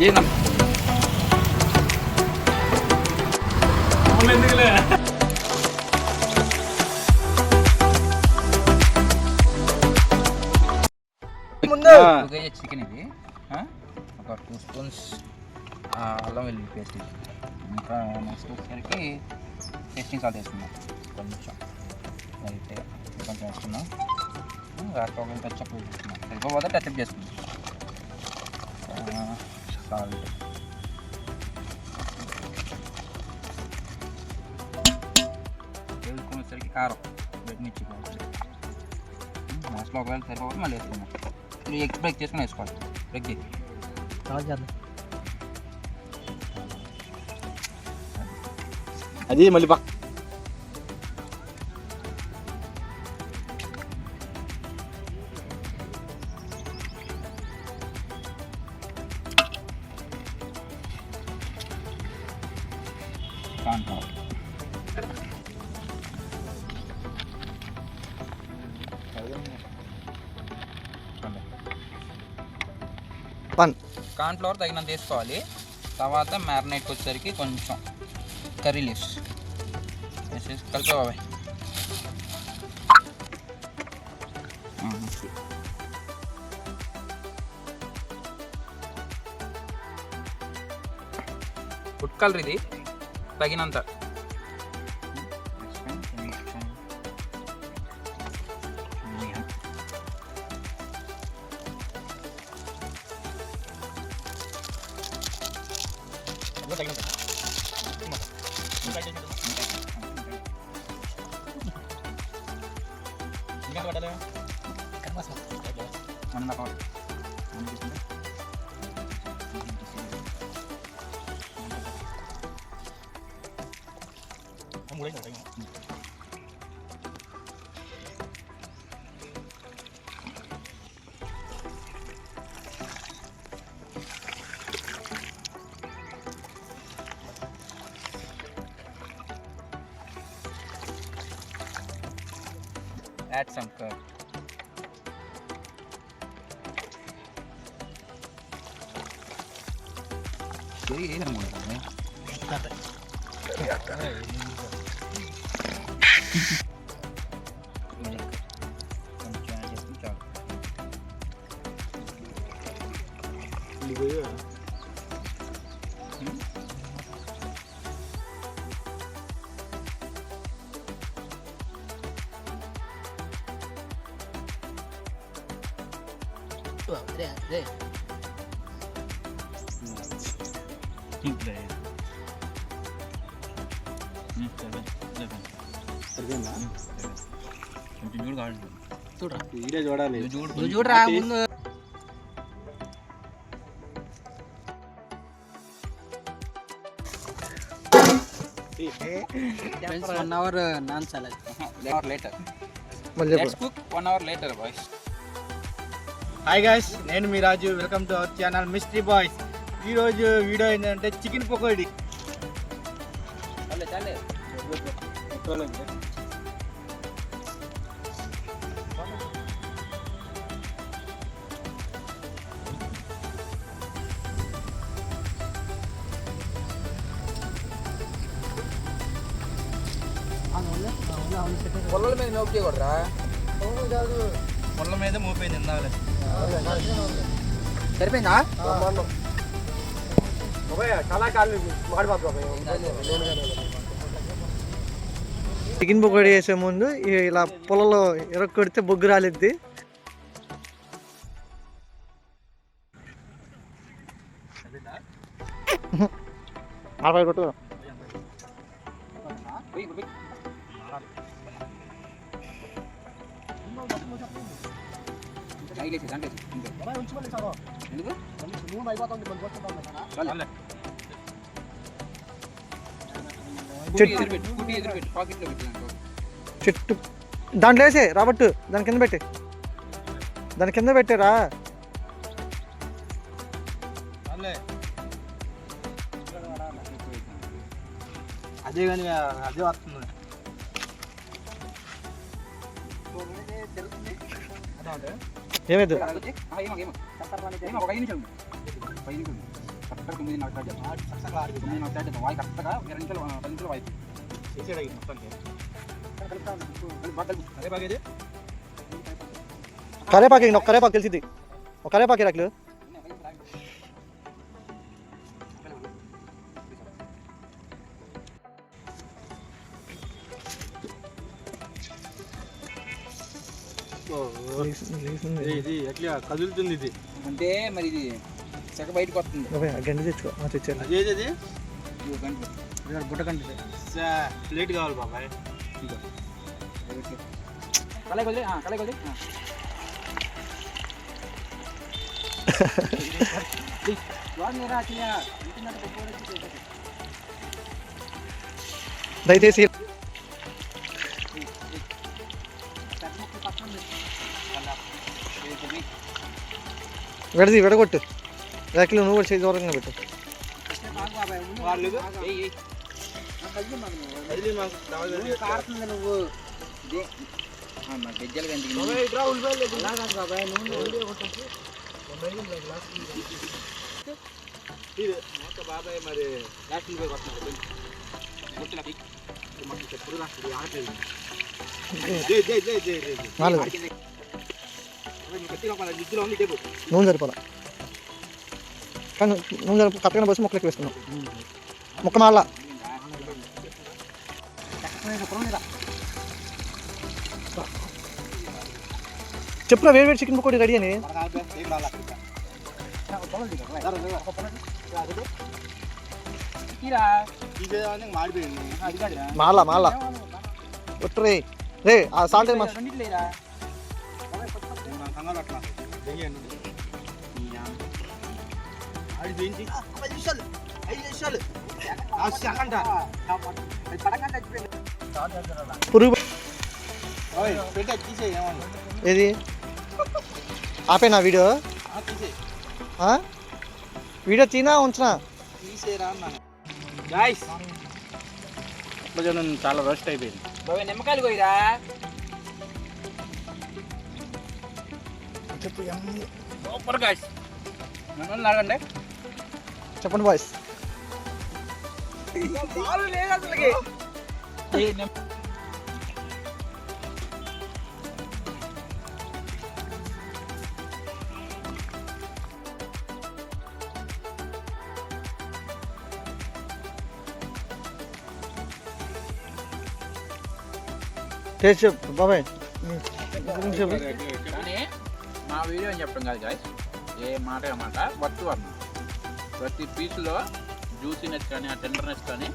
ఏనా ఎందుకులే ముందు చికెన్ ఇది ఒక 2 స్పూన్స్ అల్లం వెల్లుల్లి పేస్ట్, ఇంకా నెక్స్ట్ వచ్చేసరికి టేస్టింగ్ సాల్ట్ వేసుకున్నాం కొంచెం అయితే కొంచెం వేసుకున్నాం, రాకపోతే టచ్అప్ వేసుకున్నాం, సరిపోతే టచ్అప్ చేసుకున్నాం, సాల్ట్ వేసుకునేసరికి కారం బెడ్ మిర్చి లాస్ట్లో ఒకవేళ సరిపోతే మళ్ళీ వేసుకున్నాం. ఎగ్ బ్రేక్ చేసుకుని వేసుకోవాలి. బ్రేక్ అది మళ్ళీ పక్క కార్న్ఫ్లవర్ తగినంత వేసుకోవాలి. తర్వాత మ్యారినేట్కి వచ్చేసరికి కొంచెం కర్రీ లీవ్స్ వేసేసి కలిపేవా. ఫుడ్ కలర్ ఇది తగినంత, add some curd. చూడరా ముందు. Friends, 1 hour naan salad. Later. Let's cook 1 hour later, boys. Hi guys, నేను మీ Raju. Welcome to our channel mystery boys. ఈరోజు వీడియో ఏంటంటే చికెన్ పకోడీ. పొలాల మీద నోక్ చేయకూడరా, పొల్ల మీద మోపోయింది ఇందాక. సరిపోయిందా? చికెన్ పకోడీ వేసే ముందు ఇలా పొలలో ఎరక్కొడితే బొగ్గు రాలిద్ది. కొట్టు చెట్టు దాంట్లో వేసే రాబట్టు, దాని కింద పెట్టి, దాని కింద పెట్టారా. అదే కానీ అదే వస్తుంది. ఏమైంది? కరెక్ట్గా 9:30 స్టార్ట్ చేద్దాం. 9:30 స్టార్ట్ చేద్దాం. వాయి కరెక్ట్గా 20 నిమిషాలు 10 నిమిషాలు వాయి చేసేది మొత్తానికి అదే బాగా ఇది కరేపాకు ఒక కరేపాకు తెలిసింది ఒక కరేపాకు రాకలు ఇది ఎట్లా కదులుతుంది ఇది అంటే మరి ఇది చెక్క బయటకు వస్తుంది. గండి తెచ్చుకో తెచ్చాను అదేది అది గుడ్డ కంటి ప్లేట్ కావాలి బాబాయ్ కళాయి కొద్ది కళాయి కొద్ది దయచేసి విడగొట్టు రేకులు నువ్వు కూడా చేసి దూరంగా పెట్టు కారుతుంది నువ్వు గెజ్జలు గంటికి బాబాయ్ మరి లాస్ట్ పోయి వస్తున్నాడు నాలుగు నూనె సరిపోదా కానీ నూనె కరెక్ట్గా పోసి మొక్కలకి వేసుకున్నాం మొక్క మాల చెప్పురా వేడి వేడి చికెన్ పకోడీ రెడీ అని మాల మాల ఒట్టు రే రే ఆ సాల్ట్ పురుగు ఏది ఆపే నా వీడియో వీడియో తీనా ఉంచనా చాలా రోస్ట్ అయిపోయింది బాబాయ్ నిమ్మకాయలు పోయిరా సూపర్ గాయ్స్ నన్ను అడగండి చెప్పండి బాయ్స్ లేదు అసలుకి టేస్ట్ చెప్పు బాబాయ్ చెప్పు కానీ మా వీడియో అని చెప్పడం కాదు గాయస్ ఏ మాట మాట వత్తు అన్న ప్రతి పీస్లో జ్యూసీనెస్ కానీ ఆ టెండర్నెస్ కానీ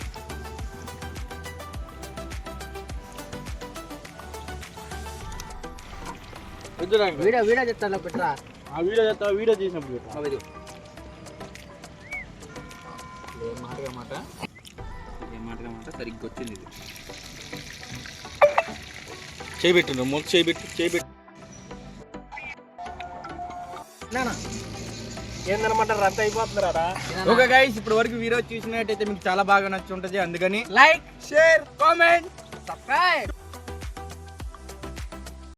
వీడియో చెప్తాను పెట్టరా ఆ వీడియో చేస్తా వీడియో చేసినప్పుడు ఏ మాటగా మాట సరిగ్గా వచ్చింది ఇది చేయబెట్టు మొదటి చేయబెట్టు ఏందనమాట రద్దు అయిపోతున్నారా ఓకే గైస్ ఇప్పుడు వరకు వీడియో చూసినట్టయితే మీకు చాలా బాగా నచ్చి ఉంటుంది అందుకని లైక్ షేర్ కామెంట్ సబ్స్క్రైబ్